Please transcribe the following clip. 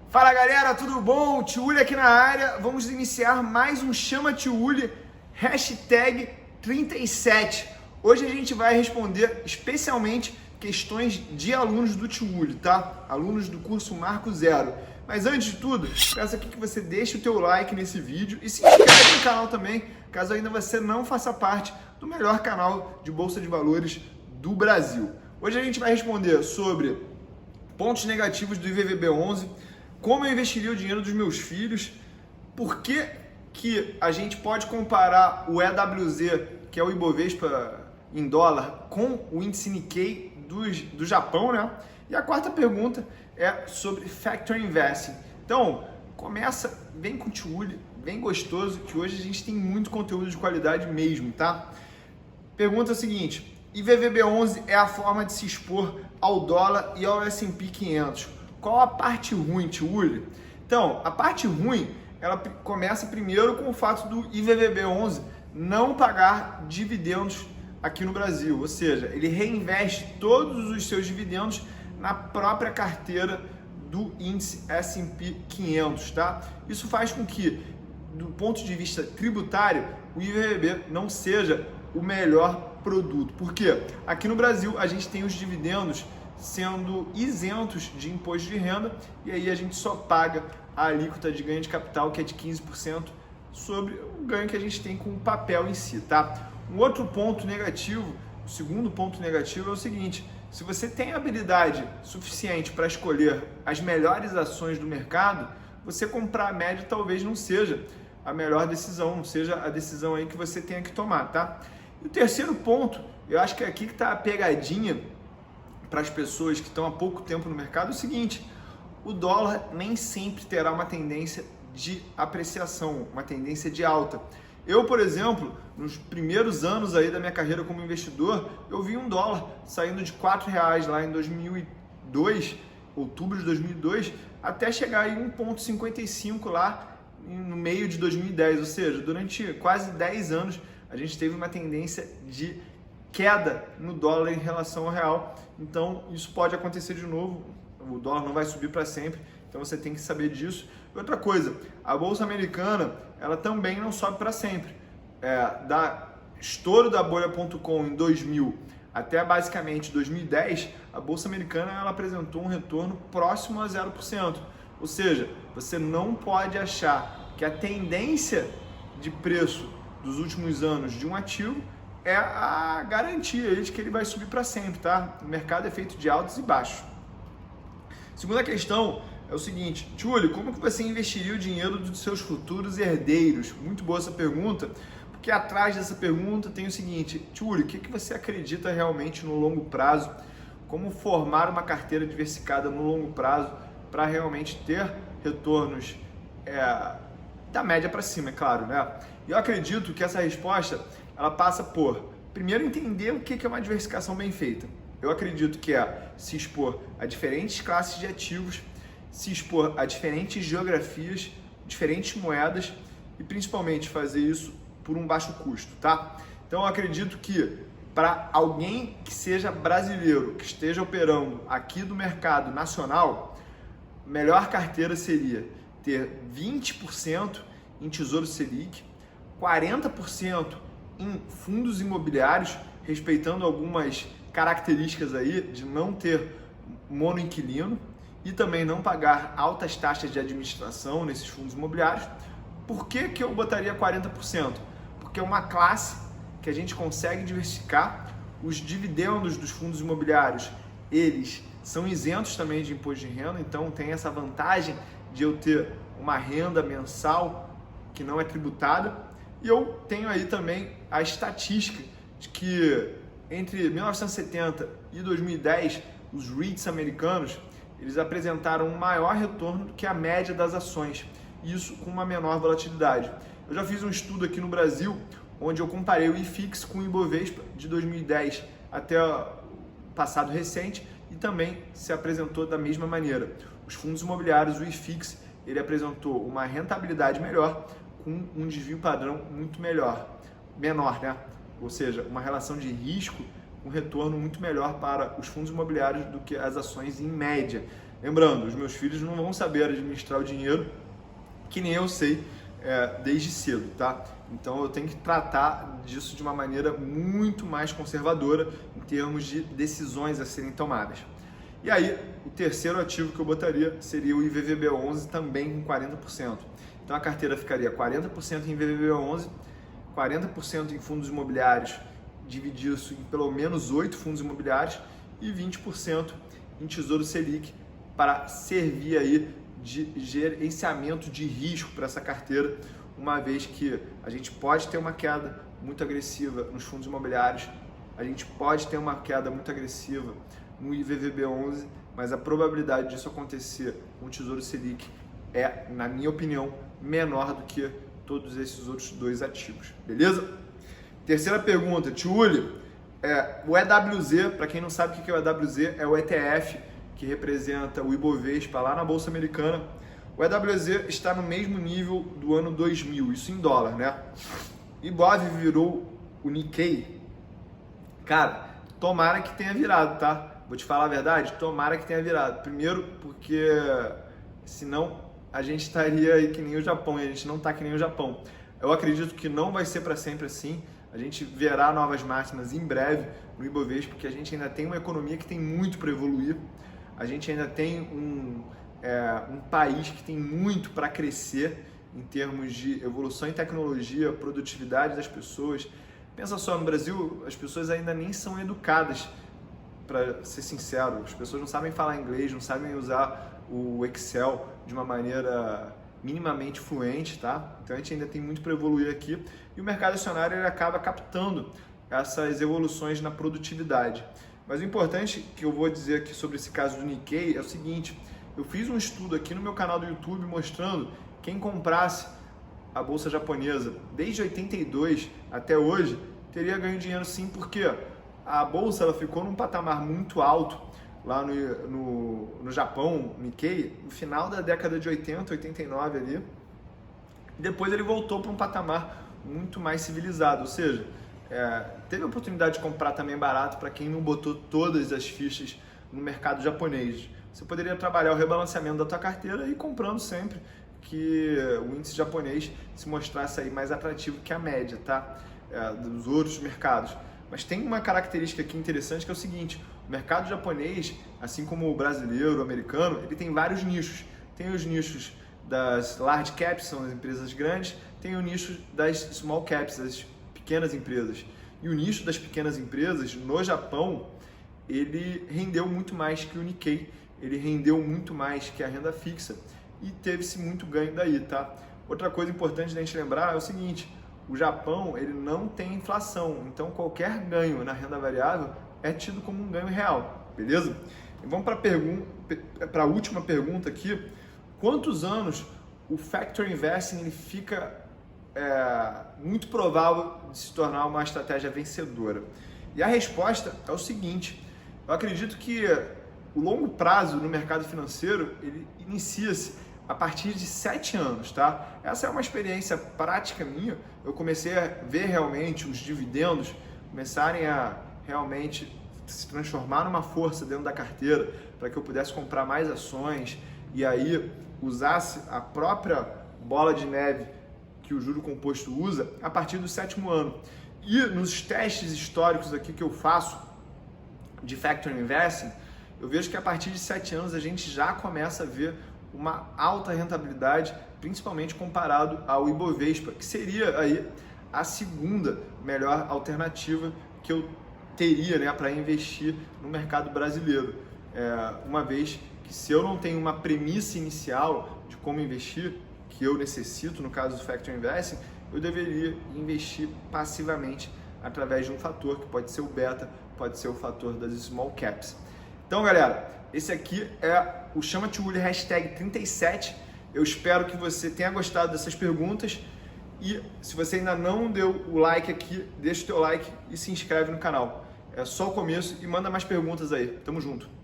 Fala galera, tudo bom? Tiuli aqui na área. Vamos iniciar mais um Chama Tiuli, hashtag 37. Hoje a gente vai responder especialmente questões de alunos do Tiuli, tá? Alunos do curso Marco Zero. Mas antes de tudo, peço aqui que você deixe o teu like nesse vídeo e se inscreva no canal também, caso ainda você não faça parte do melhor canal de Bolsa de Valores do Brasil. Hoje a gente vai responder sobre pontos negativos do IVVB11, como eu investiria o dinheiro dos meus filhos, por que a gente pode comparar o EWZ, que é o Ibovespa em dólar, com o índice Nikkei do Japão, né? E a quarta pergunta é sobre Factor Investing. Então, vem com o Tiuli, bem gostoso, que hoje a gente tem muito conteúdo de qualidade mesmo, tá? Pergunta é a seguinte: IVVB11 é a forma de se expor ao dólar e ao S&P 500. Qual a parte ruim, Tiuli? Então, a parte ruim, ela começa primeiro com o fato do IVVB11 não pagar dividendos aqui no Brasil, ou seja, ele reinveste todos os seus dividendos na própria carteira do índice S&P 500, tá? Isso faz com que, do ponto de vista tributário, o IVVB não seja o melhor produto. Por quê? Aqui no Brasil a gente tem os dividendos sendo isentos de imposto de renda e aí a gente só paga a alíquota de ganho de capital, que é de 15% sobre o ganho que a gente tem com o papel em si, tá? Um outro ponto negativo, o segundo ponto negativo é o seguinte: se você tem habilidade suficiente para escolher as melhores ações do mercado, você comprar a média talvez não seja a melhor decisão, não seja a decisão aí que você tenha que tomar, tá? E o terceiro ponto, eu acho que é aqui que está a pegadinha para as pessoas que estão há pouco tempo no mercado, é o seguinte: o dólar nem sempre terá uma tendência de apreciação, uma tendência de alta. Eu, por exemplo, nos primeiros anos aí da minha carreira como investidor, eu vi um dólar saindo de R$4 lá em 2002, outubro de 2002, até chegar em 1,55 lá no meio de 2010, ou seja, durante quase 10 anos a gente teve uma tendência de queda no dólar em relação ao real. Então isso pode acontecer de novo, o dólar não vai subir para sempre, então você tem que saber disso. Outra coisa, a Bolsa Americana, ela também não sobe para sempre. Da estouro da bolha.com em 2000 até basicamente 2010, a Bolsa Americana ela apresentou um retorno próximo a 0%. Ou seja, você não pode achar que a tendência de preço dos últimos anos de um ativo é a garantia de que ele vai subir para sempre, tá? O mercado é feito de altos e baixos. Segunda questão é o seguinte: Tiuli, como que você investiria o dinheiro dos seus futuros herdeiros? Muito boa essa pergunta, porque atrás dessa pergunta tem o seguinte: Tiuli, o que você acredita realmente no longo prazo? Como formar uma carteira diversificada no longo prazo para realmente ter retornos da média para cima, é claro, né? E eu acredito que essa resposta ela passa por, primeiro, entender o que é uma diversificação bem feita. Eu acredito que é se expor a diferentes classes de ativos, se expor a diferentes geografias, diferentes moedas e principalmente fazer isso por um baixo custo, tá? Então eu acredito que para alguém que seja brasileiro, que esteja operando aqui do mercado nacional, a melhor carteira seria ter 20% em Tesouro Selic, 40% em fundos imobiliários, respeitando algumas características aí de não ter monoinquilino e também não pagar altas taxas de administração nesses fundos imobiliários. Por que eu botaria 40%? Porque é uma classe que a gente consegue diversificar. Os dividendos dos fundos imobiliários, eles são isentos também de imposto de renda, então tem essa vantagem de eu ter uma renda mensal que não é tributada. E eu tenho aí também a estatística de que entre 1970 e 2010, os REITs americanos, eles apresentaram um maior retorno do que a média das ações, isso com uma menor volatilidade. Eu já fiz um estudo aqui no Brasil, onde eu comparei o IFIX com o Ibovespa de 2010 até o passado recente e também se apresentou da mesma maneira. Os fundos imobiliários, o IFIX, ele apresentou uma rentabilidade melhor, com um desvio padrão muito menor, né? Ou seja, uma relação de risco, um retorno muito melhor para os fundos imobiliários do que as ações em média. Lembrando, os meus filhos não vão saber administrar o dinheiro que nem eu sei desde cedo, tá? Então eu tenho que tratar disso de uma maneira muito mais conservadora em termos de decisões a serem tomadas. E aí, o terceiro ativo que eu botaria seria o IVVB11 também com 40%. Então a carteira ficaria 40% em IVVB11, 40% em fundos imobiliários, dividir isso em pelo menos 8 fundos imobiliários e 20% em Tesouro Selic para servir aí de gerenciamento de risco para essa carteira, uma vez que a gente pode ter uma queda muito agressiva nos fundos imobiliários, a gente pode ter uma queda muito agressiva no IVVB11, mas a probabilidade disso acontecer com o Tesouro Selic é, na minha opinião, menor do que todos esses outros dois ativos, beleza? Terceira pergunta, Tiuli, o EWZ, para quem não sabe o que é o EWZ, é o ETF que representa o Ibovespa lá na Bolsa Americana. O EWZ está no mesmo nível do ano 2000, isso em dólar, né? Ibov virou o Nikkei. Cara, tomara que tenha virado, tá? Vou te falar a verdade, tomara que tenha virado. Primeiro porque senão a gente estaria aí que nem o Japão, e a gente não está que nem o Japão. Eu acredito que não vai ser para sempre assim. A gente verá novas máximas em breve no Ibovespa, porque a gente ainda tem uma economia que tem muito para evoluir. A gente ainda tem um país que tem muito para crescer em termos de evolução em tecnologia, produtividade das pessoas. Pensa só, no Brasil as pessoas ainda nem são educadas, para ser sincero. As pessoas não sabem falar inglês, não sabem usar o Excel de uma maneira minimamente fluente, tá? Então a gente ainda tem muito para evoluir aqui e o mercado acionário ele acaba captando essas evoluções na produtividade. Mas o importante que eu vou dizer aqui sobre esse caso do Nikkei é o seguinte: eu fiz um estudo aqui no meu canal do YouTube mostrando quem comprasse a bolsa japonesa desde 82 até hoje teria ganho dinheiro sim, porque a bolsa ela ficou num patamar muito alto lá no Japão, Nikkei, no final da década de 80, 89 ali. Depois ele voltou para um patamar muito mais civilizado, ou seja, teve a oportunidade de comprar também barato para quem não botou todas as fichas no mercado japonês. Você poderia trabalhar o rebalanceamento da tua carteira e ir comprando sempre que o índice japonês se mostrasse aí mais atrativo que a média, tá? Dos outros mercados. Mas tem uma característica aqui interessante que é o seguinte: o mercado japonês, assim como o brasileiro, o americano, ele tem vários nichos. Tem os nichos das large caps, são as empresas grandes, tem o nicho das small caps, as pequenas empresas. E o nicho das pequenas empresas no Japão, ele rendeu muito mais que o Nikkei, ele rendeu muito mais que a renda fixa e teve-se muito ganho daí, tá? Outra coisa importante da gente lembrar é o seguinte: o Japão ele não tem inflação, então qualquer ganho na renda variável é tido como um ganho real, beleza? E vamos para a última pergunta aqui: quantos anos o Factor Investing ele fica muito provável de se tornar uma estratégia vencedora? E a resposta é o seguinte: eu acredito que o longo prazo no mercado financeiro ele inicia-se a partir de 7 anos, tá? Essa é uma experiência prática minha. Eu comecei a ver realmente os dividendos começarem a realmente se transformar numa força dentro da carteira para que eu pudesse comprar mais ações e aí usasse a própria bola de neve que o juro composto usa a partir do 7º ano. E nos testes históricos aqui que eu faço de Factor Investing, eu vejo que a partir de 7 anos a gente já começa a ver uma alta rentabilidade, principalmente comparado ao Ibovespa, que seria aí a segunda melhor alternativa que eu teria, né, para investir no mercado brasileiro. Uma vez que se eu não tenho uma premissa inicial de como investir, que eu necessito, no caso do Factor Investing, eu deveria investir passivamente através de um fator, que pode ser o beta, pode ser o fator das small caps. Então, galera, esse aqui é o Chama Tiuli #37. Eu espero que você tenha gostado dessas perguntas e se você ainda não deu o like aqui, deixa o teu like e se inscreve no canal. É só o começo e manda mais perguntas aí. Tamo junto!